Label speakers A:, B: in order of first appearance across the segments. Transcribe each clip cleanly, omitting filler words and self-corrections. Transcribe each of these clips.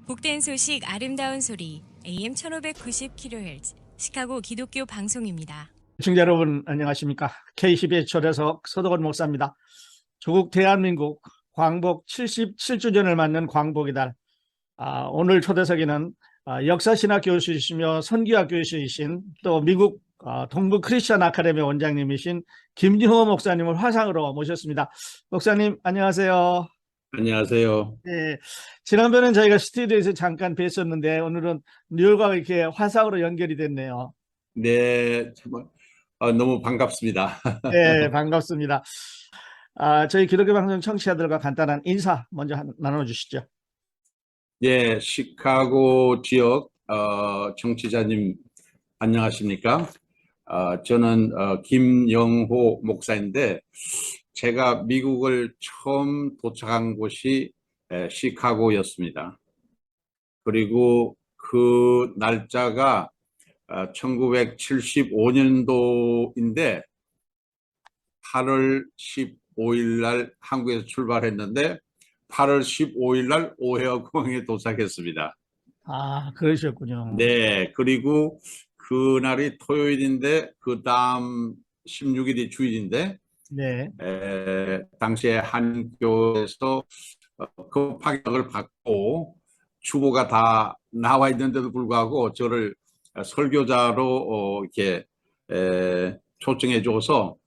A: 복된 소식 아름다운 소리 AM 1590kHz 시카고 기독교 방송입니다.
B: 시청자 여러분 안녕하십니까? K12의 초대석 서덕원 목사입니다. 조국 대한민국 광복 77주년을 맞는 광복의 달. 오늘 초대석에는 역사신학 교수이시며 선교학 교수이신 또 미국 동부 크리스천 아카데미 원장님이신 김진호 목사님을 화상으로 모셨습니다. 목사님 안녕하세요.
C: 안녕하세요.
B: 네, 지난번엔 저희가 스튜디오에서 잠깐 뵀었는데 오늘은 뉴욕과 이렇게 화상으로 연결이 됐네요.
C: 네, 정말 너무 반갑습니다.
B: 네, 반갑습니다. 저희 기독교 방송 청취자들과 간단한 인사 먼저 나눠주시죠.
C: 네, 시카고 지역 청취자님 안녕하십니까? 저는 김영호 목사인데 제가 미국을 처음 도착한 곳이 시카고였습니다. 그리고 그 날짜가 1975년도인데 8월 15일 날 한국에서 출발했는데 8월 15일 날 오헤어공항에 도착했습니다.
B: 그러셨군요.
C: 네, 그리고 그날이 토요일인데 그 다음 16일이 주일인데
B: 네.
C: 당시에 한교에서 급파격을 받고 주보가 다 나와 있는데도 불구하고 저를 설교자로 이렇게 초청해 줘서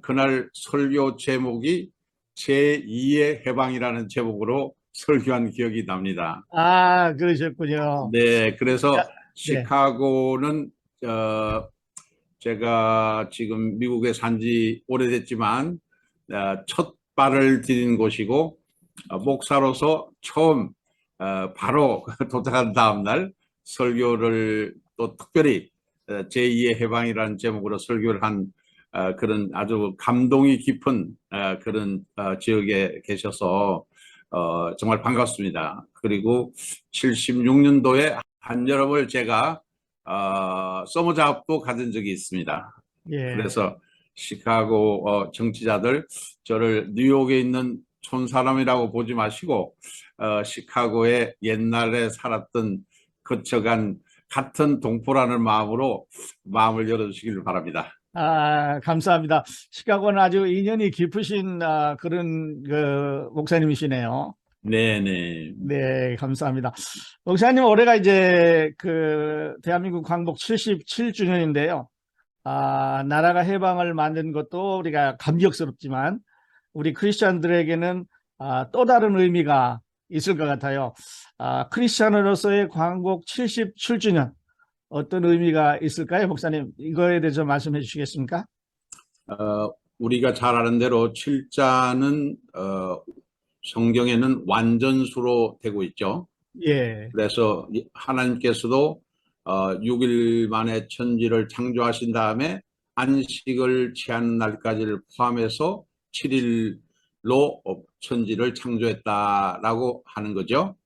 C: 그날 설교 제목이 제2의 해방이라는 제목으로 설교한 기억이 납니다.
B: 그러셨군요.
C: 네, 그래서
B: 네.
C: 시카고는 제가 지금 미국에 산지 오래됐지만 첫 발을 디딘 곳이고 목사로서 처음 바로 도착한 다음 날 설교를 또 특별히 제2의 해방이라는 제목으로 설교를 한 그런 아주 감동이 깊은 그런 지역에 계셔서 정말 반갑습니다. 그리고 76년도에 한여름을 제가 서머 잡도 가진 적이 있습니다.
B: 예.
C: 그래서 시카고 정치자들 저를 뉴욕에 있는 촌사람이라고 보지 마시고 시카고에 옛날에 살았던 거쳐간 같은 동포라는 마음으로 마음을 열어주시길 바랍니다.
B: 감사합니다. 시카고는 아주 인연이 깊으신 그런 목사님이시네요.
C: 네네.
B: 네, 감사합니다. 목사님 올해가 이제 대한민국 광복 77주년인데요. 나라가 해방을 만든 것도 우리가 감격스럽지만 우리 크리스찬들에게는 또 다른 의미가 있을 것 같아요. 크리스찬으로서의 광복 77주년 어떤 의미가 있을까요, 목사님? 이거에 대해서 말씀해 주시겠습니까?
C: 우리가 잘 아는 대로 7자는 성경에는 완전수로 되고 있죠.
B: 예.
C: 그래서 하나님께서도 6일 만에 천지를 창조하신 다음에 안식을 취하는 날까지를 포함해서 7일로 천지를 창조했다라고 하는 거죠.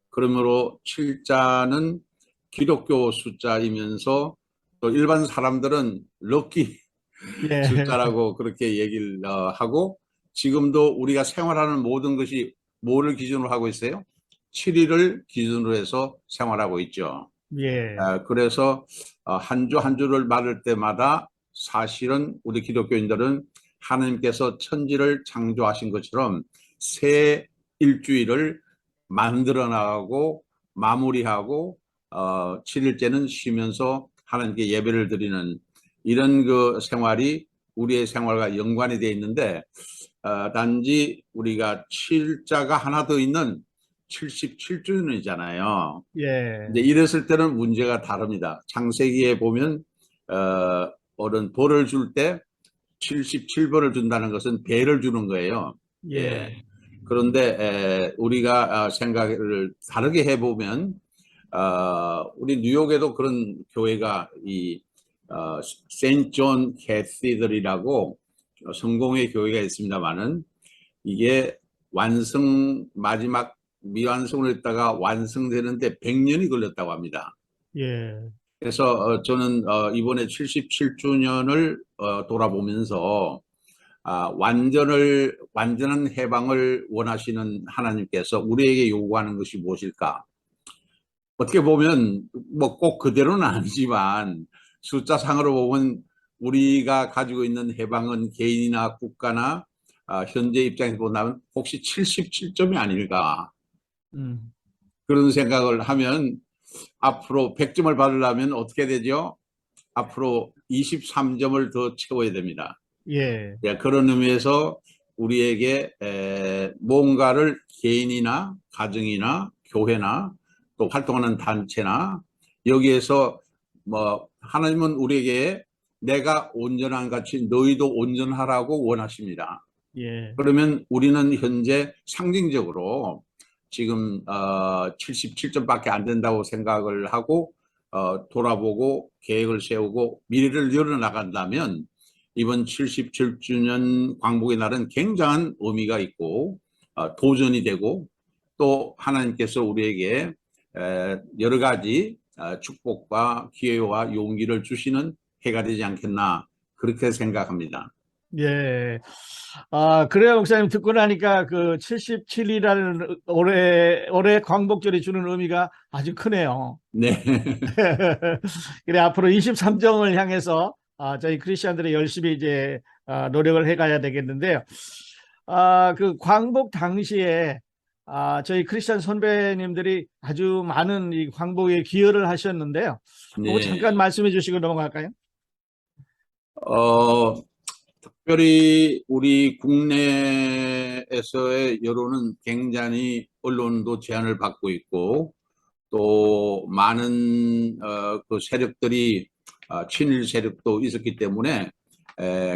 C: 그러므로 7자는 기독교 숫자이면서 또 일반 사람들은 럭키
B: 예.
C: 숫자라고 그렇게 얘기를 하고 지금도 우리가 생활하는 모든 것이 뭐를 기준으로 하고 있어요? 7일을 기준으로 해서 생활하고 있죠.
B: 예.
C: 그래서 한 주 한 주를 맞을 때마다 사실은 우리 기독교인들은 하나님께서 천지를 창조하신 것처럼 새 일주일을 만들어 나가고 마무리하고 7일째는 쉬면서 하나님께 예배를 드리는 이런 그 생활이 우리의 생활과 연관이 되어 있는데 단지 우리가 7자가 하나 더 있는 77주년이잖아요.
B: 예.
C: 이제 이랬을 때는 문제가 다릅니다. 창세기에 보면 어른 벌을 줄 때 77벌을 준다는 것은 배를 주는 거예요.
B: 예.
C: 그런데 우리가 생각을 다르게 해보면 우리 뉴욕에도 그런 교회가 이 세인트 존 캐시들이라고 성공의 교회가 있습니다만은 이게 마지막 미완성을 했다가 완성되는데 100년이 걸렸다고 합니다.
B: 예.
C: 그래서 저는 이번에 77주년을 돌아보면서 완전한 해방을 원하시는 하나님께서 우리에게 요구하는 것이 무엇일까? 어떻게 보면 뭐 꼭 그대로는 아니지만 숫자상으로 보면 우리가 가지고 있는 해방은 개인이나 국가나 현재 입장에서 본다면 혹시 77점이 아닐까
B: 음,
C: 그런 생각을 하면 앞으로 100점을 받으려면 어떻게 되죠? 앞으로 23점을 더 채워야 됩니다.
B: 예,
C: 예, 그런 의미에서 우리에게 뭔가를 개인이나 가정이나 교회나 또 활동하는 단체나 여기에서 뭐 하나님은 우리에게 내가 온전한 같이 너희도 온전하라고 원하십니다.
B: 예,
C: 그러면 우리는 현재 상징적으로 지금 77점밖에 안 된다고 생각을 하고 돌아보고 계획을 세우고 미래를 열어나간다면 이번 77주년 광복의 날은 굉장한 의미가 있고 도전이 되고 또 하나님께서 우리에게 여러 가지 축복과 기회와 용기를 주시는 해가 되지 않겠나 그렇게 생각합니다.
B: 예. 그래요, 목사님. 듣고 나니까 그 77이라는 올해 광복절이 주는 의미가 아주 크네요.
C: 네.
B: 그래, 앞으로 23정을 향해서 저희 크리스천들이 열심히 이제 노력을 해가야 되겠는데요. 그 광복 당시에 저희 크리스천 선배님들이 아주 많은 이 광복에 기여를 하셨는데요. 그거
C: 네.
B: 잠깐 말씀해 주시고 넘어갈까요?
C: 어, 특별히 우리 국내에서의 여론은 굉장히 언론도 제한을 받고 있고 또 많은 그 세력들이 친일 세력도 있었기 때문에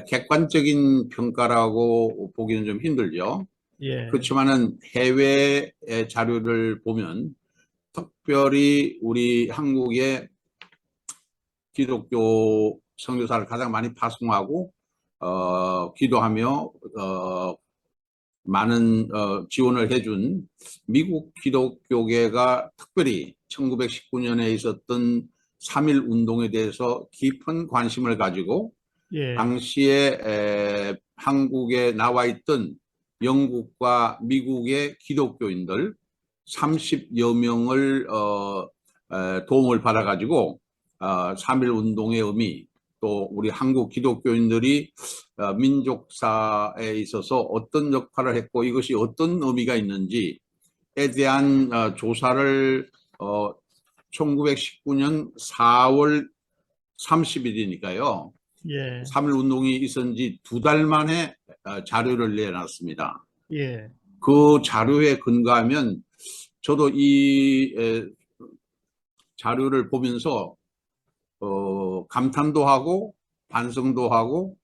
C: 객관적인 평가라고 보기는 좀 힘들죠.
B: 예,
C: 그렇지만은 해외 자료를 보면 특별히 우리 한국의 기독교 선교사를 가장 많이 파송하고 기도하며 많은 지원을 해준 미국 기독교계가 특별히 1919년에 있었던 3.1 운동에 대해서 깊은 관심을 가지고
B: 예,
C: 당시에 한국에 나와 있던 영국과 미국의 기독교인들 30여 명을 도움을 받아 가지고 3.1 운동의 의미 또 우리 한국 기독교인들이 민족사에 있어서 어떤 역할을 했고 이것이 어떤 의미가 있는지에 대한 조사를 1919년 4월 30일이니까요.
B: 예,
C: 3.1 운동이 있은 지 2달 만에 자료를 내놨습니다.
B: 예,
C: 그 자료에 근거하면 저도 이 자료를 보면서 감탄도 하고 반성도 하고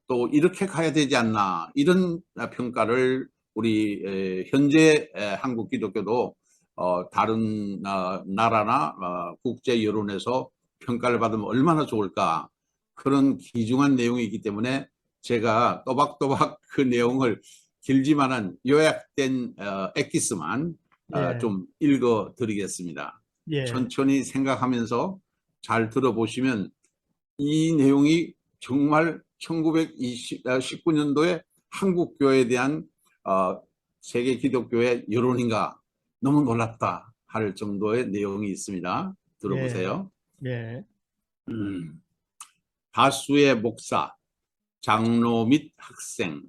C: 또 이렇게 가야 되지 않나 이런 평가를 우리 현재 한국 기독교도 다른 나라나 국제 여론에서 평가를 받으면 얼마나 좋을까 그런 귀중한 내용이 있기 때문에 제가 또박또박 그 내용을 길지만은 요약된 엑기스만
B: 예,
C: 좀 읽어 드리겠습니다.
B: 예,
C: 천천히 생각하면서 잘 들어보시면 이 내용이 정말 1919년도에 한국 교회에 대한 세계 기독교의 여론인가 너무 놀랍다 할 정도의 내용이 있습니다.
B: 예,
C: 들어보세요.
B: 예,
C: 다수의 목사, 장로 및 학생,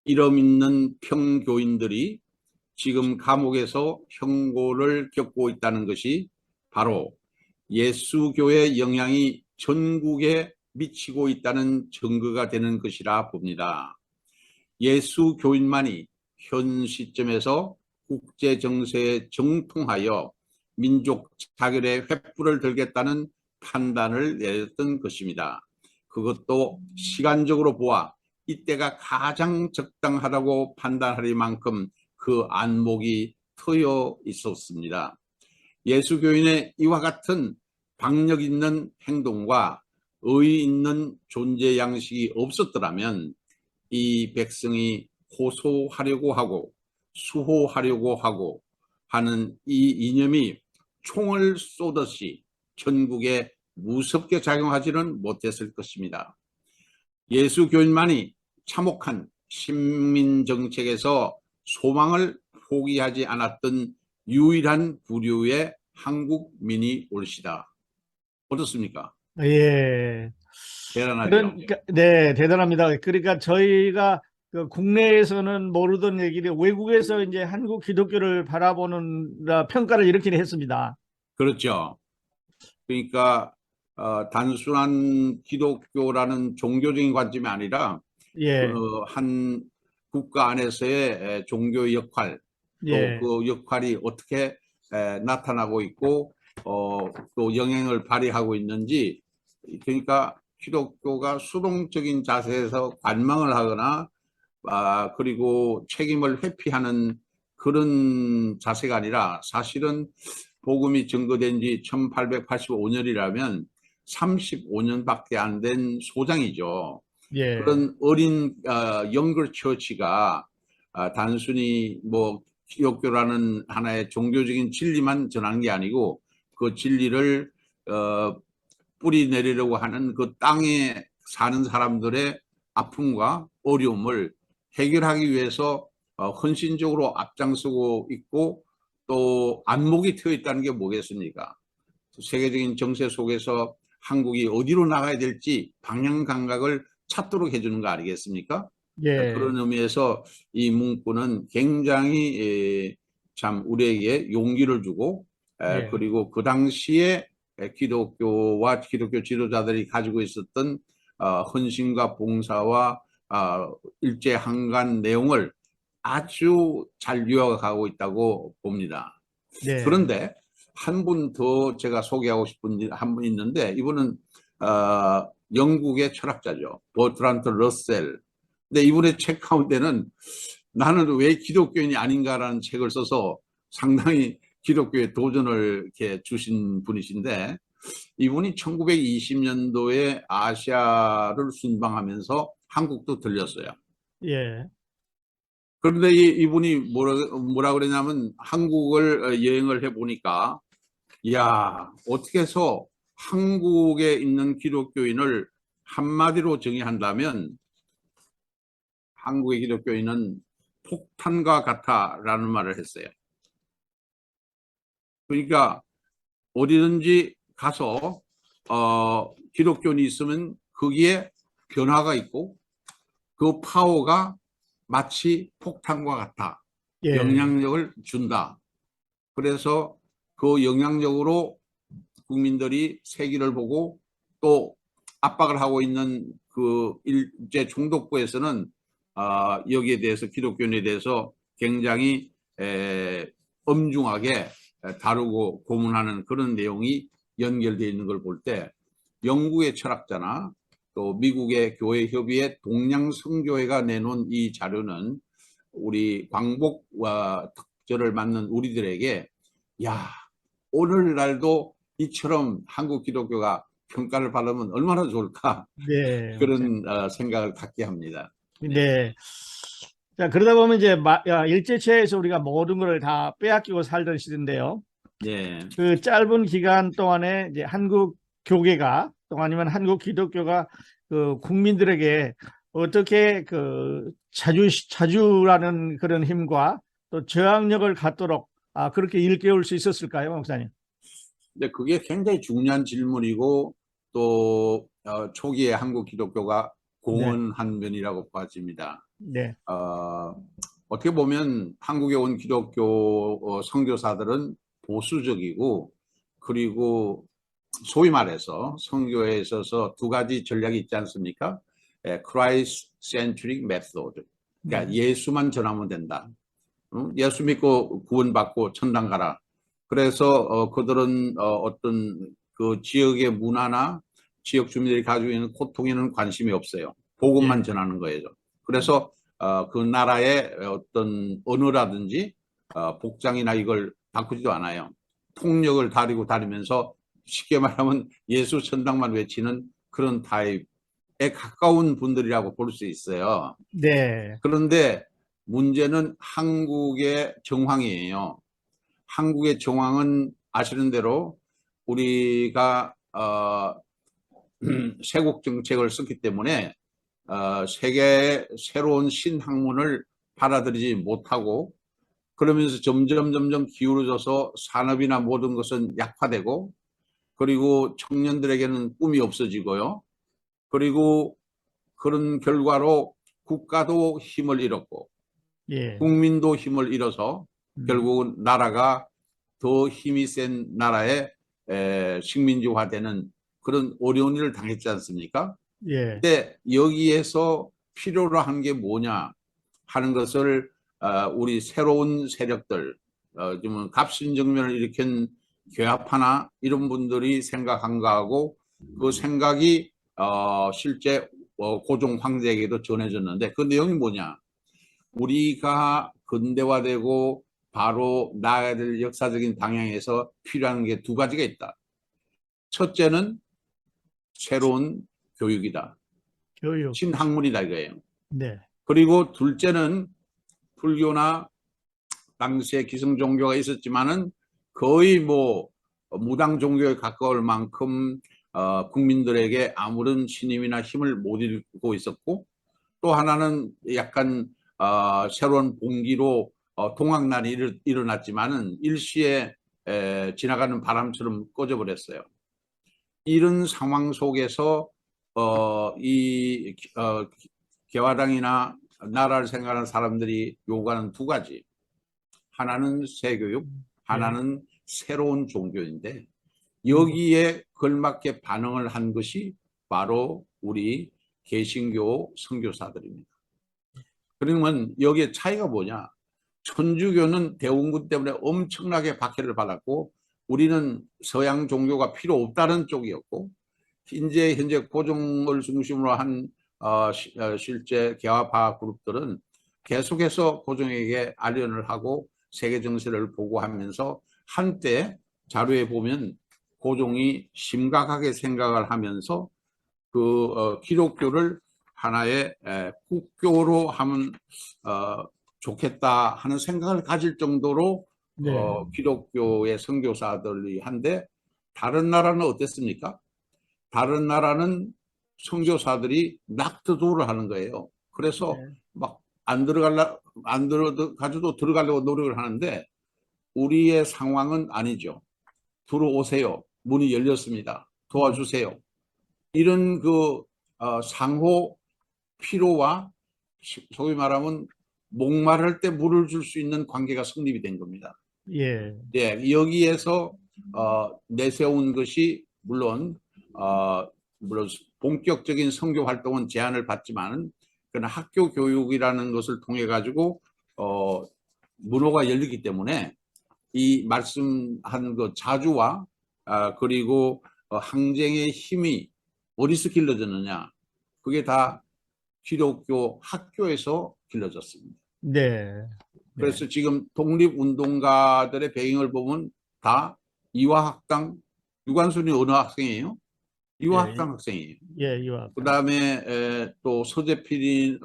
C: 이름 있는 평교인들이 지금 감옥에서 형고를 겪고 있다는 것이 바로 예수교의 영향이 전국에 미치고 있다는 증거가 되는 것이라 봅니다. 예수교인만이 현 시점에서 국제 정세에 정통하여 민족 자결의 횃불을 들겠다는 판단을 내렸던 것입니다. 그것도 시간적으로 보아 이때가 가장 적당하다고 판단하리만큼 그 안목이 트여 있었습니다. 예수교인의 이와 같은 박력 있는 행동과 의의 있는 존재 양식이 없었더라면 이 백성이 호소하려고 하고 수호하려고 하고 하는 이 이념이 총을 쏘듯이 전국에 무섭게 작용하지는 못했을 것입니다. 예수교인만이 참혹한 식민정책에서 소망을 포기하지 않았던 유일한 부류의 한국민이 올시다. 어떻습니까?
B: 예.
C: 대단하죠.
B: 네, 대단합니다. 그러니까 저희가 그 국내에서는 모르던 얘기를 외국에서 이제 한국 기독교를 바라보는 평가를 이렇게 했습니다.
C: 그렇죠. 그러니까 단순한 기독교라는 종교적인 관점이 아니라
B: 예,
C: 한 국가 안에서의 종교의 역할, 또
B: 예,
C: 그 역할이 어떻게 나타나고 있고 또 영향을 발휘하고 있는지, 그러니까 기독교가 수동적인 자세에서 관망을 하거나 그리고 책임을 회피하는 그런 자세가 아니라, 사실은 복음이 증거된 지 1885년이라면 35년밖에 안 된 소장이죠.
B: 예,
C: 그런 어린 영글 처치가 단순히 뭐 기독교라는 하나의 종교적인 진리만 전하는 게 아니고, 그 진리를 뿌리 내리려고 하는 그 땅에 사는 사람들의 아픔과 어려움을 해결하기 위해서 헌신적으로 앞장서고 있고, 또 안목이 트여 있다는 게 뭐겠습니까? 세계적인 정세 속에서 한국이 어디로 나가야 될지 방향 감각을 찾도록 해주는 거 아니겠습니까?
B: 예,
C: 그런 의미에서 이 문구는 굉장히 참 우리에게 용기를 주고,
B: 예,
C: 그리고 그 당시에 기독교와 기독교 지도자들이 가지고 있었던 헌신과 봉사와 일제항간 내용을 아주 잘 요약하고 있다고 봅니다.
B: 네,
C: 그런데 한 분 더 제가 소개하고 싶은 한 분 있는데, 이분은 영국의 철학자죠. 버트란트 러셀. 근데 이분의 책 가운데는 나는 왜 기독교인이 아닌가라는 책을 써서 상당히 기독교에 도전을 이렇게 주신 분이신데, 이분이 1920년도에 아시아를 순방하면서 한국도 들렸어요.
B: 예,
C: 그런데 이분이 뭐라 그러냐면, 한국을 여행을 해보니까, 야, 어떻게 해서 한국에 있는 기독교인을 한마디로 정의한다면 한국의 기독교인은 폭탄과 같아라는 말을 했어요. 그러니까 어디든지 가서 기독교인이 있으면 거기에 변화가 있고, 그 파워가 마치 폭탄과 같아
B: 예,
C: 영향력을 준다. 그래서 그 영향력으로 국민들이 세계를 보고, 또 압박을 하고 있는 그 일제 총독부에서는 여기에 대해서, 기독교인에 대해서 굉장히 엄중하게 다루고 고문하는 그런 내용이 연결되어 있는 걸 볼 때, 영국의 철학자나 또 미국의 교회협의회 동양성교회가 내놓은 이 자료는 우리 광복과 특절을 맞는 우리들에게, 야, 오늘날도 이처럼 한국 기독교가 평가를 받으면 얼마나 좋을까,
B: 네, 목사님.
C: 그런 생각을 갖게 합니다. 네.
B: 네. 자, 그러다 보면 이제 일제치하에서 우리가 모든 걸 다 빼앗기고 살던 시대인데요.
C: 네.
B: 그 짧은 기간 동안에 이제 한국 교계가 또 아니면 한국 기독교가 그 국민들에게 어떻게 그 자주라는 그런 힘과 또 저항력을 갖도록 그렇게 일깨울 수 있었을까요, 목사님?
C: 근데 그게 굉장히 중요한 질문이고, 또 초기에 한국 기독교가
B: 네,
C: 공헌한 면이라고 봐집니다.
B: 네,
C: 어떻게 보면 한국에 온 기독교 선교사들은 보수적이고, 그리고 소위 말해서 선교에 있어서 두 가지 전략이 있지 않습니까? Christ centric method. 그러니까 예수만 전하면 된다. 예수 믿고 구원받고 천당 가라. 그래서 그들은 어떤 그 지역의 문화나 지역 주민들이 가지고 있는 고통에는 관심이 없어요. 복음만
B: 예,
C: 전하는 거예요. 그래서 그 나라의 어떤 언어라든지 복장이나 이걸 바꾸지도 않아요. 통역을 다리고 다니면서 쉽게 말하면 예수 천당만 외치는 그런 타입에 가까운 분들이라고 볼 수 있어요.
B: 네,
C: 그런데 문제는 한국의 정황이에요. 한국의 정황은 아시는 대로 우리가 세국 정책을 썼기 때문에 세계의 새로운 신학문을 받아들이지 못하고, 그러면서 점점 기울어져서 산업이나 모든 것은 약화되고, 그리고 청년들에게는 꿈이 없어지고요. 그리고 그런 결과로 국가도 힘을 잃었고
B: 예.
C: 국민도 힘을 잃어서 결국은 나라가 더 힘이 센 나라에 식민지화되는 그런 어려운 일을 당했지 않습니까?
B: 예.
C: 근데 여기에서 필요로 한 게 뭐냐 하는 것을 우리 새로운 세력들, 좀 갑신정변을 일으킨 괴합하나 이런 분들이 생각한 거하고 그 생각이 실제 고종 황제에게도 전해졌는데 그 내용이 뭐냐? 우리가 근대화되고 바로 나아야 될 역사적인 방향에서 필요한 게 두 가지가 있다. 첫째는 새로운 교육이다.
B: 교육.
C: 신학문이다 이거예요.
B: 네.
C: 그리고 둘째는 불교나 당시에 기성 종교가 있었지만은 거의 뭐 무당 종교에 가까울 만큼 국민들에게 아무런 신임이나 힘을 못 잃고 있었고, 또 하나는 약간 새로운 봉기로 동학난이 일어났지만은 일시에 지나가는 바람처럼 꺼져버렸어요. 이런 상황 속에서 이 개화당이나 나라를 생각하는 사람들이 요구하는 두 가지, 하나는 새교육, 하나는 새로운 종교인데 여기에 걸맞게 반응을 한 것이 바로 우리 개신교 선교사들입니다. 그러면 여기에 차이가 뭐냐? 천주교는 대원군 때문에 엄청나게 박해를 받았고 우리는 서양 종교가 필요 없다는 쪽이었고, 현재 고종을 중심으로 한 실제 개화파 그룹들은 계속해서 고종에게 아련을 하고 세계 정세를 보고하면서 한때 자료에 보면 고종이 심각하게 생각을 하면서 그 기독교를 하나의 국교로 하면 좋겠다 하는 생각을 가질 정도로
B: 네.
C: 기독교의 선교사들이 한데, 다른 나라는 어땠습니까? 다른 나라는 선교사들이 낙트도를 하는 거예요. 그래서
B: 네.
C: 막 안 들어가지도 들어가려고 노력을 하는데 우리의 상황은 아니죠. 들어오세요. 문이 열렸습니다. 도와주세요. 이런 그 상호 필요와 소위 말하면 목마를 때 물을 줄 수 있는 관계가 성립이 된 겁니다.
B: 예.
C: 예, 여기에서 내세운 것이 물론 본격적인 선교 활동은 제한을 받지만, 그러나 학교 교육이라는 것을 통해 가지고 문호가 열리기 때문에 이 말씀한 그 자주와 그리고 항쟁의 힘이 어디서 길러졌느냐? 그게 다 기독교 학교에서 길러졌습니다.
B: 네.
C: 그래서 지금 독립운동가들의 배경을 보면 다 이화학당, 유관순이 어느 학생이에요? 이화학당 학생이에요.
B: 예, 이화학당.
C: 그 다음에 또 서재필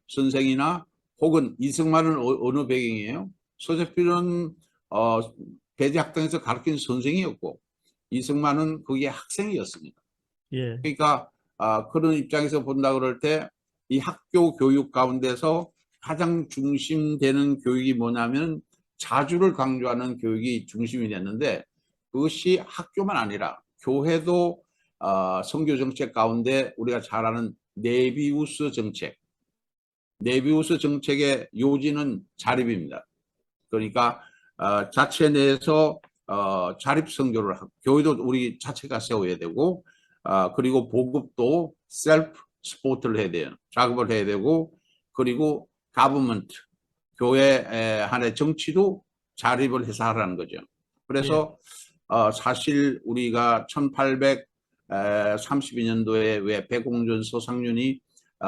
C: 선생이나 혹은 이승만은 어느 배경이에요? 서재필은 배제학당에서 가르친 선생이었고 이승만은 거기에 학생이었습니다.
B: 예.
C: 그러니까 그런 입장에서 본다 그럴 때 이 학교 교육 가운데서 가장 중심되는 교육이 뭐냐면 자주를 강조하는 교육이 중심이 됐는데, 그것이 학교만 아니라 교회도 선교 정책 가운데 우리가 잘 아는 네비우스 정책, 네비우스 정책의 요지는 자립입니다. 그러니까 자체 내에서 자립 선교를 하고, 교회도 우리 자체가 세워야 되고 그리고 보급도 셀프 스포트를 해야 돼요. 작업을 해야 되고, 그리고 가버먼트, 교회 한해 정치도 자립을 해서 하라는 거죠. 그래서 사실 우리가 1832년도에 왜 백공전 서상륜이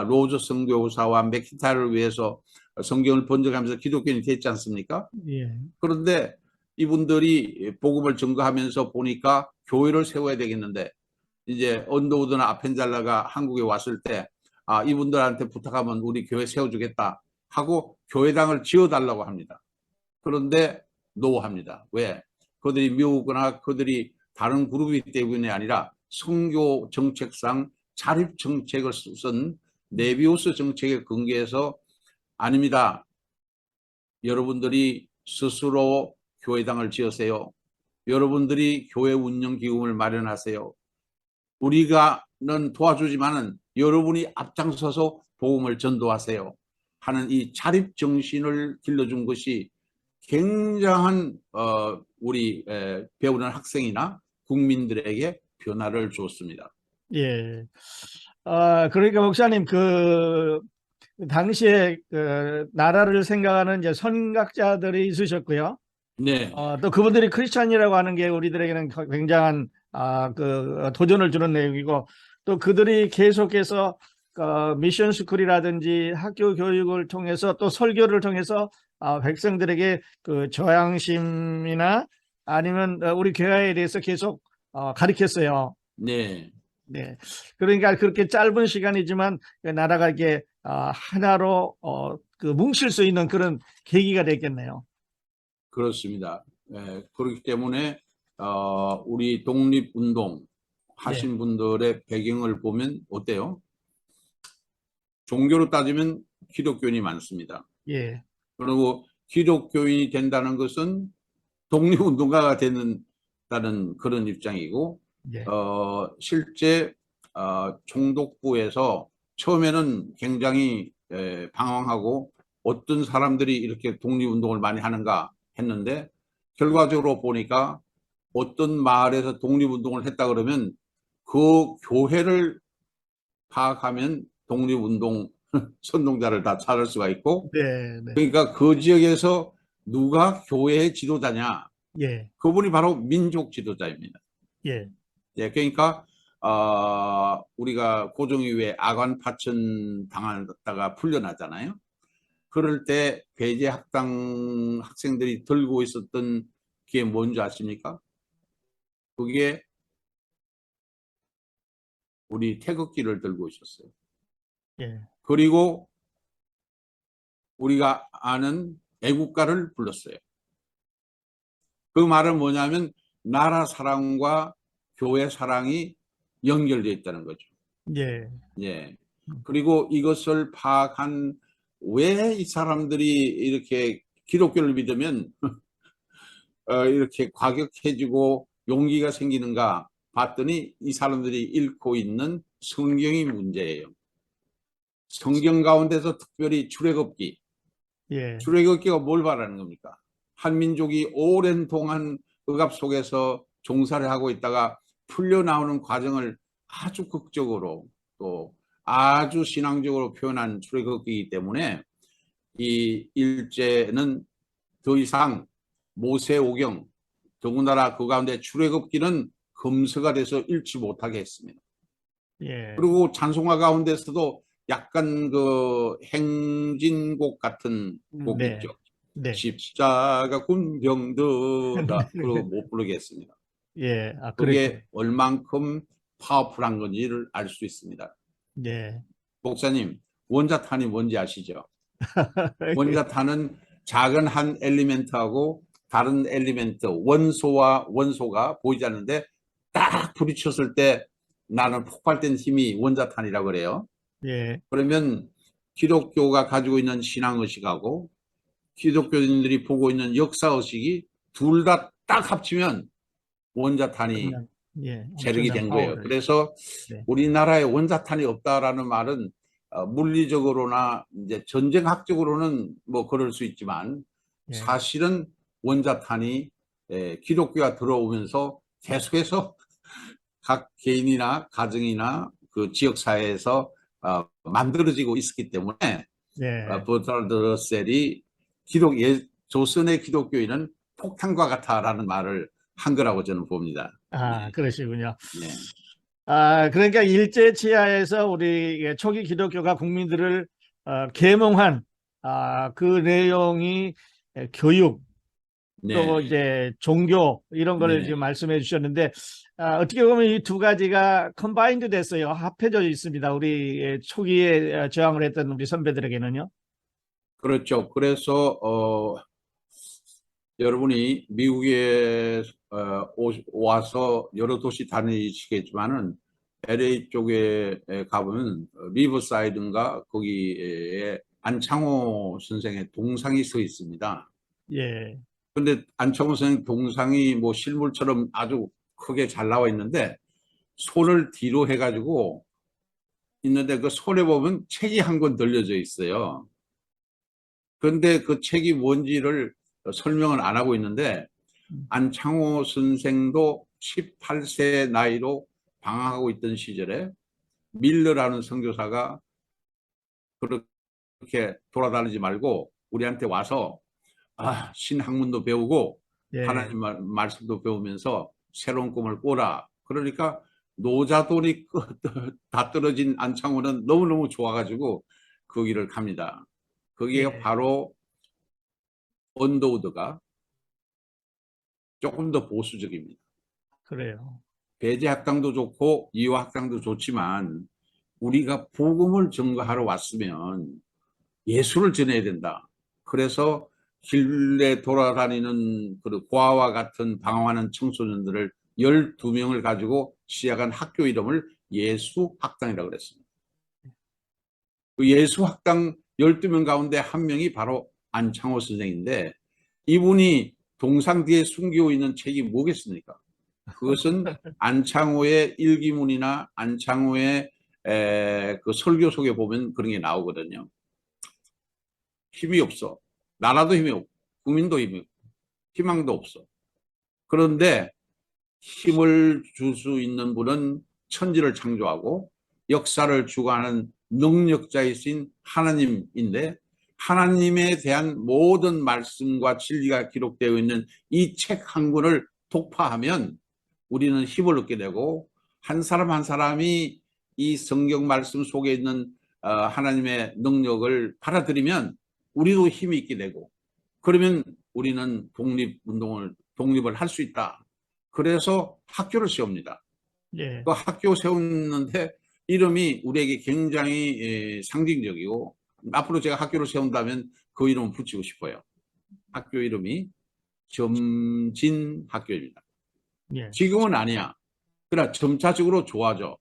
C: 로즈 선교사와 맥키타를 위해서 성경을 번역하면서 기독교인이 됐지 않습니까?
B: 예.
C: 그런데 이분들이 복음을 증거하면서 보니까 교회를 세워야 되겠는데, 이제 언더우드나 아펜잘라가 한국에 왔을 때 이분들한테 부탁하면 우리 교회 세워주겠다 하고 교회당을 지어달라고 합니다. 그런데 노합니다. 왜? 그들이 미우거나 그들이 다른 그룹이기 때문이 아니라 선교 정책상 자립 정책을 쓴 네비우스 정책에 근거해서, 아닙니다. 여러분들이 스스로 교회당을 지으세요. 여러분들이 교회 운영 기금을 마련하세요. 우리가는 도와주지만은 여러분이 앞장서서 복음을 전도하세요 하는 이 자립 정신을 길러준 것이 굉장한 우리 배우는 학생이나 국민들에게 변화를 줬습니다.
B: 예. 그러니까 목사님 그 당시에 그 나라를 생각하는 이제 선각자들이 있으셨고요.
C: 네,
B: 또 그분들이 크리스찬이라고 하는 게 우리들에게는 굉장한 그 도전을 주는 내용이고, 또 그들이 계속해서 미션 스쿨이라든지 학교 교육을 통해서 또 설교를 통해서 백성들에게 그 저양심이나 아니면 우리 교회에 대해서 계속 가르쳤어요.
C: 네,
B: 네. 그러니까 그렇게 짧은 시간이지만 그 나라가 이게 하나로 그 뭉칠 수 있는 그런 계기가 됐겠네요.
C: 그렇습니다. 그렇기 때문에 우리 독립운동
B: 네.
C: 하신 분들의 배경을 보면 어때요? 종교로 따지면 기독교인이 많습니다.
B: 예.
C: 그리고 기독교인이 된다는 것은 독립운동가가 되는다는 그런 입장이고,
B: 예.
C: 실제 총독부에서 처음에는 굉장히 방황하고 어떤 사람들이 이렇게 독립운동을 많이 하는가 했는데, 결과적으로 보니까 어떤 마을에서 독립운동을 했다 그러면 그 교회를 파악하면 독립운동 선동자를 다 찾을 수가 있고,
B: 네. 네.
C: 그러니까 그 지역에서 누가 교회의 지도자냐,
B: 예.
C: 그분이 바로 민족 지도자입니다.
B: 예.
C: 예, 그러니까 우리가 고종이후에 아관 파천 당하다가 풀려나잖아요. 그럴 때 배제 학당 학생들이 들고 있었던 게 뭔지 아십니까? 그게 우리 태극기를 들고 있었어요.
B: 예.
C: 그리고 우리가 아는 애국가를 불렀어요. 그 말은 뭐냐면 나라 사랑과 교회 사랑이 연결되어 있다는 거죠.
B: 예.
C: 예. 그리고 이것을 파악한 왜 이 사람들이 이렇게 기독교를 믿으면 이렇게 과격해지고 용기가 생기는가 봤더니 이 사람들이 읽고 있는 성경이 문제예요. 성경 가운데서 특별히 출애굽기.
B: 예.
C: 출애굽기가 뭘 말하는 겁니까? 한 민족이 오랜 동안 억압 속에서 종살이 하고 있다가 풀려 나오는 과정을 아주 극적으로 또 아주 신앙적으로 표현한 출애굽기이기 때문에 이 일제는 더 이상 모세오경, 더군다나 그 가운데 출애굽기는 금서가 돼서 읽지 못하게 했습니다.
B: 예.
C: 그리고 찬송가 가운데서도 약간 그 행진곡 같은 곡
B: 네.
C: 있죠.
B: 네.
C: 십자가 군병들아, 그리고 못 부르겠습니다.
B: 예. 그랬군요.
C: 그게 얼만큼 파워풀한 건지를 알 수 있습니다.
B: 예.
C: 목사님, 원자탄이 뭔지 아시죠? 원자탄은 작은 한 엘리멘트하고 다른 엘리멘트, 원소와 원소가 보이지 않는데 딱 부딪혔을 때 나는 폭발된 힘이 원자탄이라고 그래요.
B: 예.
C: 그러면 기독교가 가지고 있는 신앙의식하고 기독교인들이 보고 있는 역사의식이 둘 다 딱 합치면 원자탄이
B: 예.
C: 세력이
B: 엄청난
C: 된 거예요.
B: 파워를.
C: 그래서
B: 네.
C: 우리나라에 원자탄이 없다라는 말은 물리적으로나 이제 전쟁학적으로는 뭐 그럴 수 있지만
B: 예.
C: 사실은 원자탄이 기독교가 들어오면서 계속해서 각 개인이나 가정이나 그 지역 사회에서 만들어지고 있었기 때문에
B: 예.
C: 버트랄드 러셀이 조선의 기독교인은 폭탄과 같아라는 말을 한 거라고 저는 봅니다.
B: 그러시군요.
C: 네.
B: 그러니까 일제 치하에서 우리 초기 기독교가 국민들을 계몽한 그 내용이 교육,
C: 네.
B: 또 이제 종교 이런 거를
C: 네.
B: 지금 말씀해 주셨는데, 어떻게 보면 이 두 가지가 컴바인드 됐어요. 합해져 있습니다. 우리 초기에 저항을 했던 우리 선배들에게는요.
C: 그렇죠. 그래서 여러분이 미국에 와서 여러 도시 다니시겠지만은 LA 쪽에 가보면 리버사이드인가 거기에 안창호 선생의 동상이 서 있습니다.
B: 예,
C: 근데 안창호 선생 동상이 뭐 실물처럼 아주 크게 잘 나와 있는데 손을 뒤로 해가지고 있는데 그 손에 보면 책이 한 권 들려져 있어요. 그런데 그 책이 뭔지를 설명을 안 하고 있는데 안창호 선생도 18세 나이로 방황하고 있던 시절에 밀러라는 선교사가 그렇게 돌아다니지 말고 우리한테 와서 신학문도 배우고
B: 예,
C: 하나님 말씀도 배우면서 새로운 꿈을 꿔라. 그러니까 노자돈이 다 떨어진 안창호는 너무너무 좋아가지고 그 길을 갑니다. 거기에
B: 예,
C: 바로 언더우드가 조금 더 보수적입니다.
B: 그래요.
C: 배제학당도 좋고 이화학당도 좋지만 우리가 복음을 전가하러 왔으면 예수를 전해야 된다. 그래서 길에 돌아다니는 그 고아와 같은 방황하는 청소년들을 12명을 가지고 시작한 학교 이름을 예수학당이라고 그랬습니다. 그 예수학당 12명 가운데 한 명이 바로 안창호 선생인데 이분이 동상 뒤에 숨기고 있는 책이 뭐겠습니까? 그것은 안창호의 일기문이나 안창호의 그 설교 속에 보면 그런 게 나오거든요. 힘이 없어. 나라도 힘이 없고 국민도 힘이 없고 희망도 없어. 그런데 힘을 줄 수 있는 분은 천지를 창조하고 역사를 주관하는 능력자이신 하나님인데 하나님에 대한 모든 말씀과 진리가 기록되어 있는 이 책 한 권을 독파하면 우리는 힘을 얻게 되고 한 사람 한 사람이 이 성경 말씀 속에 있는 하나님의 능력을 받아들이면 우리도 힘이 있게 되고 그러면 우리는 독립을 할 수 있다. 그래서 학교를 세웁니다.
B: 예,
C: 그 학교 세웠는데 이름이 우리에게 굉장히 상징적이고 앞으로 제가 학교를 세운다면 그 이름을 붙이고 싶어요. 학교 이름이 점진학교입니다.
B: 예,
C: 지금은 아니야. 그러나 점차적으로 좋아져.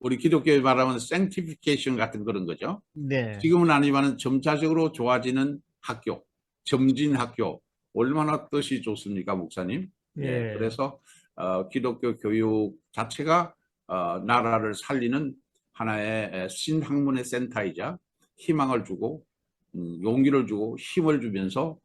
C: 우리 기독교에 말하면 sanctification 같은 그런 거죠.
B: 네,
C: 지금은 아니지만 점차적으로 좋아지는 학교, 점진학교. 얼마나 뜻이 좋습니까, 목사님? 예,
B: 예,
C: 그래서 기독교 교육 자체가 나라를 살리는 하나의 신학문의 센터이자 희망을 주고 용기를 주고 힘을 주면서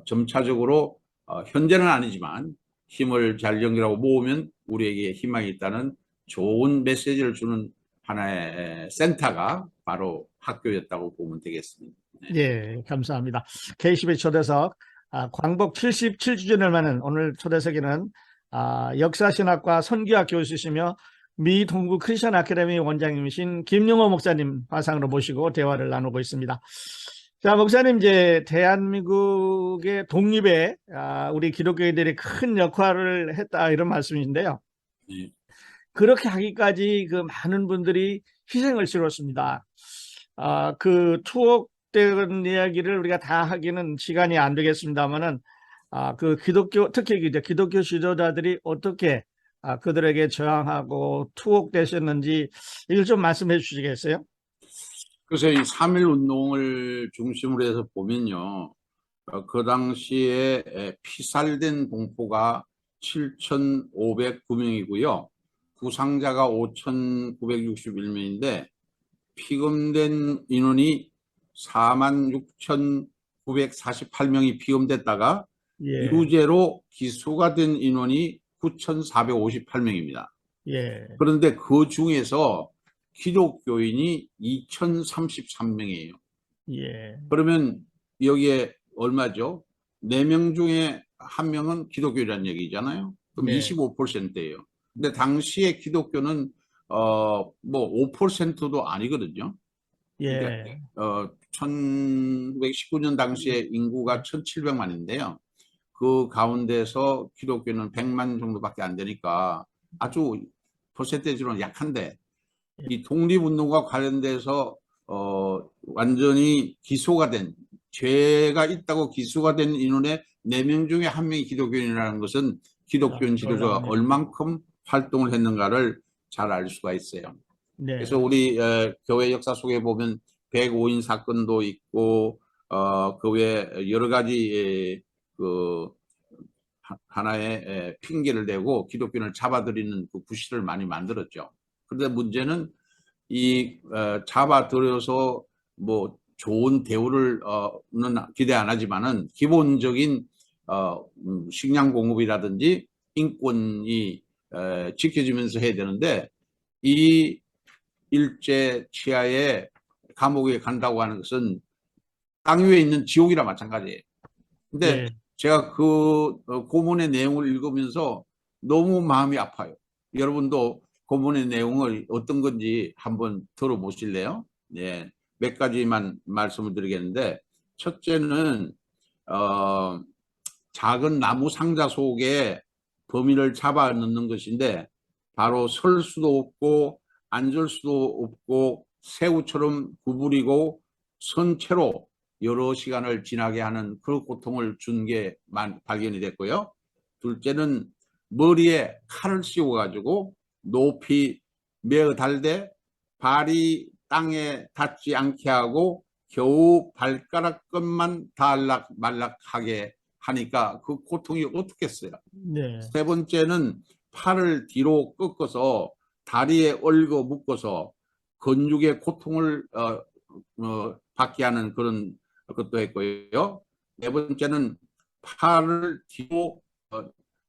C: 점차적으로 현재는 아니지만 힘을 잘 연결하고 모으면 우리에게 희망이 있다는 좋은 메시지를 주는 하나의 센터가 바로 학교였다고 보면 되겠습니다. 네.
B: 예, 감사합니다. KCB 초대석 광복 77주년을 맞는 오늘 초대석에는 역사신학과 선교학 교수시며 미 동부 크리스천 아카데미 원장님이신 김용호 목사님 화상으로 모시고 대화를 나누고 있습니다. 자, 목사님, 이제 대한민국의 독립에 우리 기독교인들이 큰 역할을 했다 이런 말씀인데요.
C: 네.
B: 그렇게 하기까지 그 많은 분들이 희생을 치렀습니다. 그 투옥된 이야기를 우리가 다 하기는 시간이 안 되겠습니다만은, 그 특히 이제 기독교 지도자들이 어떻게 그들에게 저항하고 투옥되셨는지 이걸 좀 말씀해 주시겠어요?
C: 그래서 이 3.1 운동을 중심으로 해서 보면요. 그 당시에 피살된 동포가 7,509명이고요. 부상자가 5,961명인데 피감된 인원이 46,948명이 피감됐다가
B: 예,
C: 유죄로 기소가 된 인원이 9,458명입니다.
B: 예,
C: 그런데 그 중에서 기독교인이 2,033명이에요.
B: 예,
C: 그러면 여기에 얼마죠? 4명 중에 1명은 기독교라는 얘기잖아요. 그럼
B: 네,
C: 25%예요. 근데 당시에 기독교는 뭐 5%도 아니거든요. 그러니까
B: 예,
C: 1919년 당시에 인구가 1,700만인데요. 그 가운데서 기독교는 100만 정도밖에 안 되니까 아주 퍼센테이지로는 약한데 이 독립운동과 관련돼서 완전히 기소가 된 죄가 있다고 기소가 된 인원의 4명 중에 1명이 기독교인이라는 것은 기독교인 지도자가
B: 놀랍네요.
C: 얼만큼 활동을 했는가를 잘 알 수가 있어요. 그래서
B: 네,
C: 우리 교회 역사 속에 보면 105인 사건도 있고 그 외에 여러 가지 하나의 핑계를 대고 기독교인을 잡아들이는 그 구실을 많이 만들었죠. 그런데 문제는 이 잡아들여서 뭐 좋은 대우를 기대 안 하지만은 기본적인 식량 공급이라든지 인권이 지켜지면서 해야 되는데, 이 일제 치하에 감옥에 간다고 하는 것은 땅 위에 있는 지옥이라 마찬가지예요. 근데
B: 예.
C: 제가 그 고문의 내용을 읽으면서 너무 마음이 아파요. 여러분도 고문의 내용을 어떤 건지 한번 들어보실래요? 네, 몇 가지만 말씀을 드리겠는데, 첫째는 작은 나무 상자 속에 범인을 잡아 넣는 것인데, 바로 설 수도 없고 앉을 수도 없고 새우처럼 구부리고 선 채로 여러 시간을 지나게 하는 그 고통을 준 게 발견이 됐고요. 둘째는 머리에 칼을 씌워가지고 높이 메어 달되 발이 땅에 닿지 않게 하고 겨우 발가락 끝만 달락말락하게 하니까 그 고통이 어떻겠어요.
B: 네.
C: 세 번째는 팔을 뒤로 꺾어서 다리에 얽어 묶어서 근육의 고통을 받게 하는 그런 것도 했고요. 네 번째는 팔을 뒤로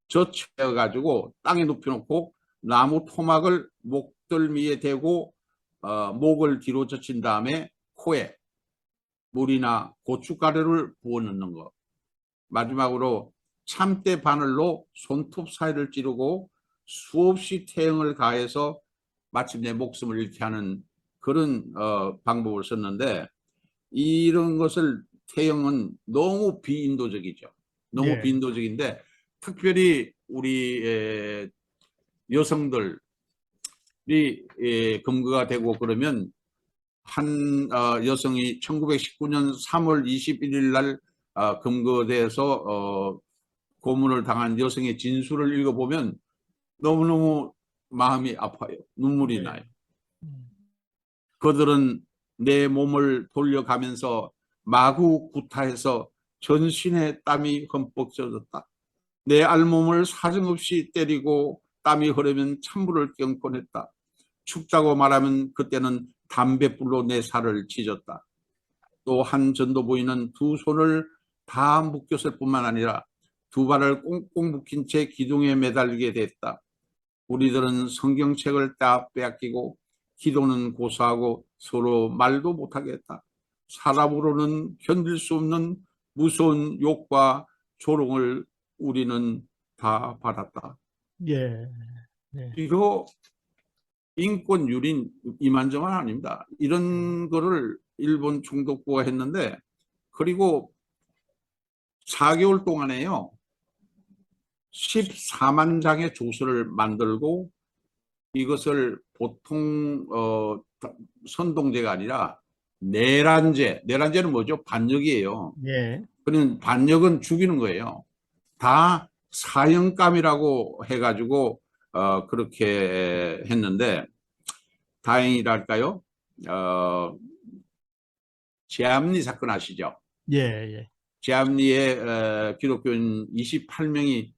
C: 젖혀 가지고 땅에 눕혀놓고 나무 토막을 목덜미에 대고 목을 뒤로 젖힌 다음에 코에 물이나 고춧가루를 부어 넣는 것. 마지막으로 참대 바늘로 손톱 사이를 찌르고 수없이 태형을 가해서 마침내 목숨을 잃게 하는 그런 방법을 썼는데, 이런 것을 태형은 너무 비인도적이죠. 너무
B: 예.
C: 비인도적인데, 특별히 우리 여성들이 검거가 되고 그러면 한 여성이 1919년 3월 21일 날 검거돼서 고문을 당한 여성의 진술을 읽어보면 너무너무 마음이 아파요. 눈물이
B: 예.
C: 나요. 그들은 내 몸을 돌려가면서 마구 구타해서 전신에 땀이 흠뻑 젖었다. 내 알몸을 사정없이 때리고 땀이 흐르면 찬물을 껴안곤 했다. 춥다고 말하면 그때는 담뱃불로 내 살을 찢었다. 또 한 전도부인은 두 손을 다 묶였을 뿐만 아니라 두 발을 꽁꽁 묶인 채 기둥에 매달리게 됐다. 우리들은 성경책을 다 빼앗기고 기도는 고사하고 서로 말도 못하게 했다. 사람으로는 견딜 수 없는 무서운 욕과 조롱을 우리는 다 받았다.
B: 예. 네.
C: 이거 인권 유린 이만저만 아닙니다. 이런 거를 일본 총독부가 했는데, 그리고 4개월 동안에요 14만 장의 조서를 만들고 이것을 보통 선동제가 아니라 내란제는 뭐죠? 반역이에요.
B: 예.
C: 그러면 반역은 죽이는 거예요. 다 사형감이라고 해가지고 그렇게 했는데, 다행이랄까요? 제암리 사건 아시죠?
B: 예. 예.
C: 제암리에 기독교인 28명이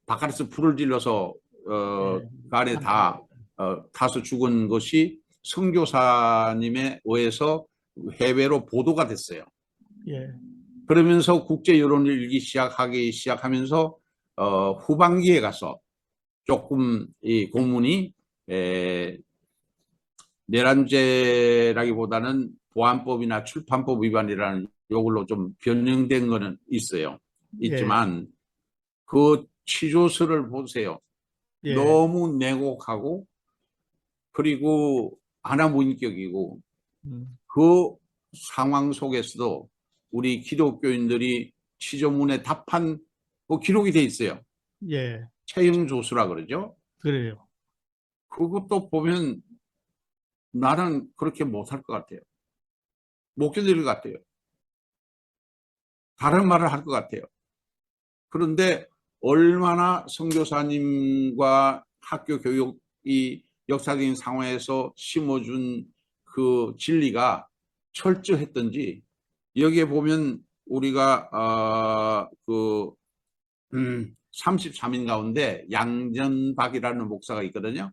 C: 바깥에서 불을 질러서
B: 예.
C: 간에 다 타서 죽은 것이 선교사님에 의해서 해외로 보도가 됐어요.
B: 예.
C: 그러면서 국제 여론을 일기 시작하면서 후반기에 가서 조금 이 고문이 내란죄라기보다는 보안법이나 출판법 위반이라는 요걸로 좀 변형된 거는 있어요. 있지만 그 취조서를 보세요.
B: 예.
C: 너무 냉혹하고 그리고 아나무인격이고, 그 상황 속에서도 우리 기독교인들이 취조문에 답한 그 기록이 돼 있어요.
B: 예.
C: 채용조수라 그러죠.
B: 그래요.
C: 그것도 보면 나는 그렇게 못할 것 같아요. 못 견딜 것 같아요. 다른 말을 할 것 같아요. 그런데 얼마나 선교사님과 학교 교육이 역사적인 상황에서 심어준 그 진리가 철저했던지 여기에 보면 우리가 33인 가운데 양전박이라는 목사가 있거든요.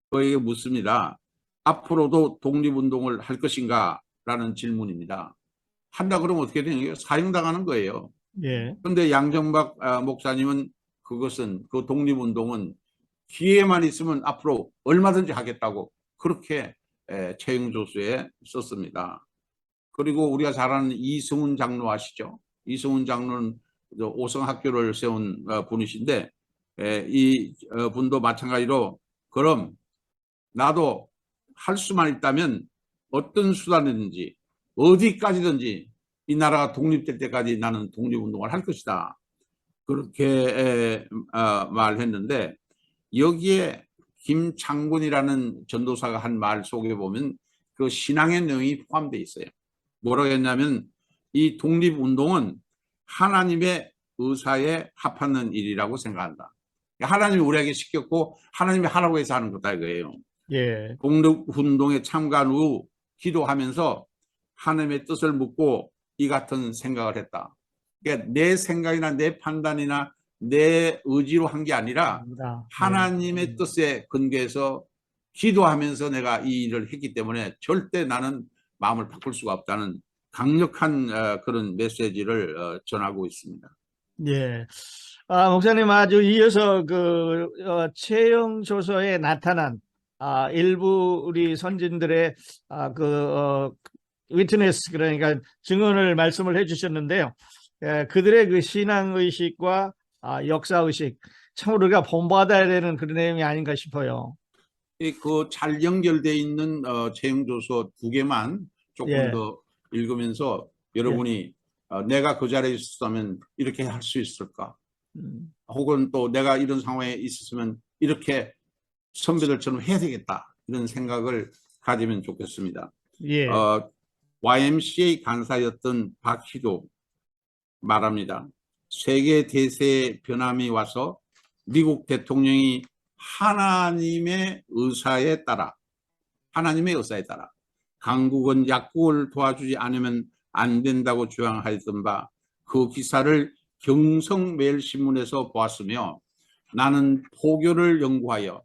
C: 그에게 묻습니다. 앞으로도 독립운동을 할 것인가? 라는 질문입니다. 한다 그러면 어떻게 되는 거예요? 사형당하는 거예요.
B: 예.
C: 그런데 양정박 목사님은 그 독립운동은 기회만 있으면 앞으로 얼마든지 하겠다고 그렇게 채용조서에 썼습니다. 그리고 우리가 잘 아는 이승훈 장로 아시죠? 이승훈 장로는 오성학교를 세운 분이신데 이 분도 마찬가지로 그럼 나도 할 수만 있다면 어떤 수단이든지 어디까지든지 이 나라가 독립될 때까지 나는 독립운동을 할 것이다. 그렇게 말했는데 여기에 김창군이라는 전도사가 한 말 속에 보면 그 신앙의 내용이 포함되어 있어요. 뭐라고 했냐면 이 독립운동은 하나님의 의사에 합하는 일이라고 생각한다. 하나님이 우리에게 시켰고 하나님이 하라고 해서 하는 거다 이거예요.
B: 예.
C: 독립운동에 참가한 후 기도하면서 하나님의 뜻을 묻고 이 같은 생각을 했다. 그러니까 내 생각이나 내 판단이나 내 의지로 한 게 아니라 하나님의 뜻에 근거해서 기도하면서 내가 이 일을 했기 때문에 절대 나는 마음을 바꿀 수가 없다는 강력한 그런 메시지를 전하고 있습니다.
B: 예. 목사님 아주 이어서 채용 조서에 나타난 일부 우리 선진들의 위트네스, 그러니까 증언을 말씀을 해주셨는데요. 그들의 그 신앙 의식과 역사 의식, 참 우리가 본받아야 되는 그런 내용이 아닌가 싶어요.
C: 그 잘 연결되어 있는 채용조서 2개만 조금
B: 예.
C: 더 읽으면서 여러분이 내가 그 자리에 있었다면 이렇게 할 수 있을까? 혹은 또 내가 이런 상황에 있었으면 이렇게 선배들처럼 해야 되겠다. 이런 생각을 가지면 좋겠습니다.
B: 예.
C: YMCA 간사였던 박희도 말합니다. 세계 대세의 변함이 와서 미국 대통령이 하나님의 의사에 따라 강국은 약국을 도와주지 않으면 안 된다고 주장하였던 바 그 기사를 경성매일신문에서 보았으며 나는 포교를 연구하여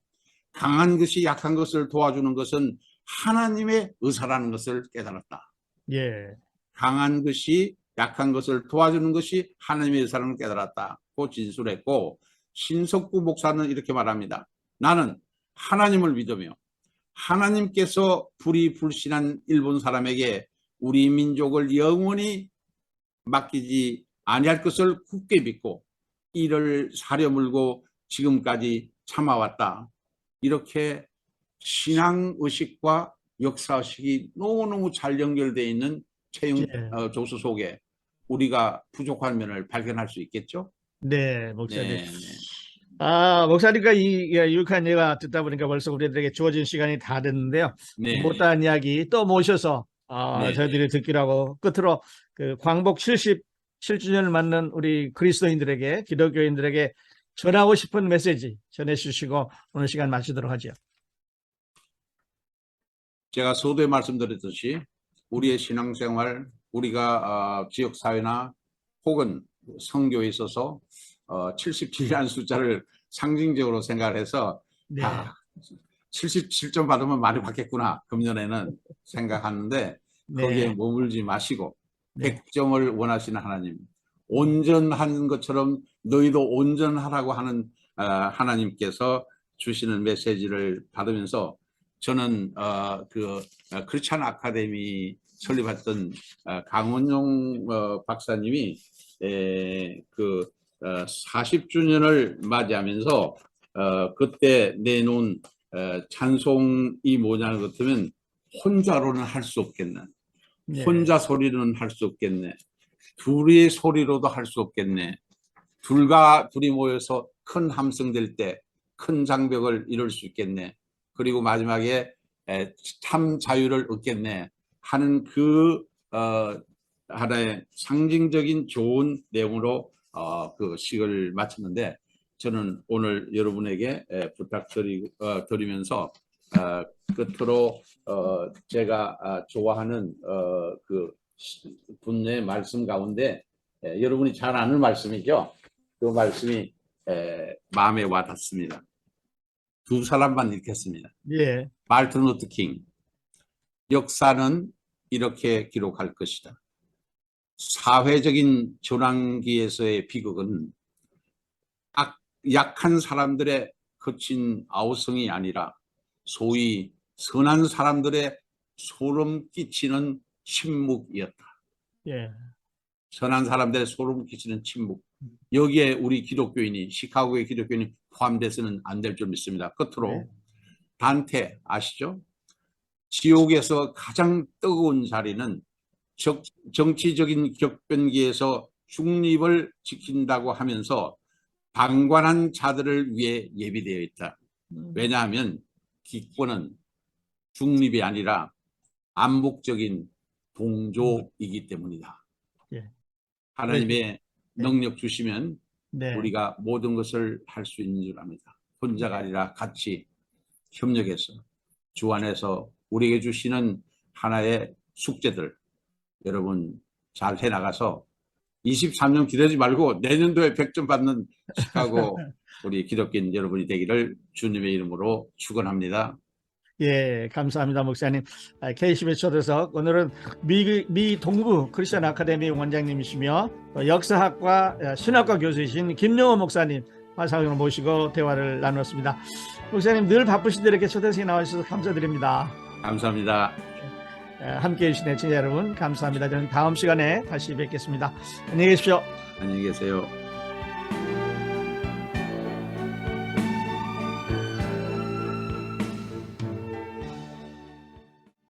C: 강한 것이 약한 것을 도와주는 것은 하나님의 의사라는 것을 깨달았다.
B: 예.
C: 강한 것이 약한 것을 도와주는 것이 하나님의 의사라는 것을 깨달았다고 진술했고 신석구 목사는 이렇게 말합니다. 나는 하나님을 믿으며 하나님께서 불의불신한 일본 사람에게 우리 민족을 영원히 맡기지 아니할 것을 굳게 믿고 이를 사려물고 지금까지 참아왔다. 이렇게 신앙의식과 역사의식이 너무너무 잘 연결되어 있는 채용 조서 속에 우리가 부족한 면을 발견할 수 있겠죠?
B: 네, 목사님.
C: 네.
B: 목사님과 이 유익한 얘기가 듣다 보니까 벌써 우리들에게 주어진 시간이 다 됐는데요.
C: 네.
B: 못다한 이야기 또 모셔서
C: 네.
B: 저희들이 듣기로 하고 끝으로 그 광복 77주년을 맞는 우리 그리스도인들에게, 기독교인들에게 전하고 싶은 메시지 전해주시고 오늘 시간 마치도록 하죠.
C: 제가 서두에 말씀드렸듯이 우리의 신앙생활, 우리가 지역사회나 혹은 선교에 있어서 77이라는 숫자를 상징적으로 생각을 해서
B: 네.
C: 77점 받으면 많이 받겠구나 금년에는 생각하는데 거기에
B: 네.
C: 머물지 마시고
B: 네.
C: 100점을 원하시는 하나님, 온전한 것처럼 너희도 온전하라고 하는 하나님께서 주시는 메시지를 받으면서 저는 크리스찬 아카데미 설립했던 강원용 박사님이 40주년을 맞이하면서 그때 내놓은 찬송이 뭐냐는 것 같으면 혼자로는 할 수 없겠네.
B: 네.
C: 혼자 소리로는 할 수 없겠네. 둘의 소리로도 할 수 없겠네. 둘이 모여서 큰 함성 될 때 큰 장벽을 이룰 수 있겠네. 그리고 마지막에 참 자유를 얻겠네 하는 하나의 상징적인 좋은 내용으로 그 식을 마쳤는데 저는 오늘 여러분에게 부탁드리면서 끝으로 제가 좋아하는 그 분의 말씀 가운데 여러분이 잘 아는 말씀이죠. 그 말씀이 마음에 와닿습니다. 두 사람만 읽겠습니다.
B: 예.
C: 말틴 루터 킹. 역사는 이렇게 기록할 것이다. 사회적인 전환기에서의 비극은 약한 사람들의 거친 아우성이 아니라 소위 선한 사람들의 소름 끼치는 침묵이었다.
B: 예.
C: 선한 사람들의 소름 끼치는 침묵. 여기에 우리 기독교인이, 시카고의 기독교인이 포함돼서는 안 될 줄 믿습니다. 끝으로
B: 네.
C: 단테 아시죠? 지옥에서 가장 뜨거운 자리는 정치적인 격변기에서 중립을 지킨다고 하면서 방관한 자들을 위해 예비되어 있다. 왜냐하면 기권은 중립이 아니라 암묵적인 동조이기 때문이다.
B: 예.
C: 하나님의 능력 주시면
B: 네.
C: 우리가 모든 것을 할 수 있는 줄 압니다. 혼자가 아니라 같이 협력해서 주 안에서 우리에게 주시는 하나의 숙제들 여러분 잘 해나가서 23년 기다리지 말고 내년도에 100점 받는 시카고 우리 기독교인 여러분이 되기를 주님의 이름으로 축원합니다.
B: 예, 감사합니다, 목사님. KCB 초대석 오늘은 미 동부 크리스천 아카데미 원장님이시며 역사학과 신학과 교수이신 김영호 목사님 화상으로 모시고 대화를 나눴습니다. 목사님 늘 바쁘신데 이렇게 초대석에 나와주셔서 감사드립니다.
C: 감사합니다.
B: 함께해 주신 애청자 여러분 감사합니다. 저는 다음 시간에 다시 뵙겠습니다. 안녕히 계십시오.
C: 안녕히 계세요.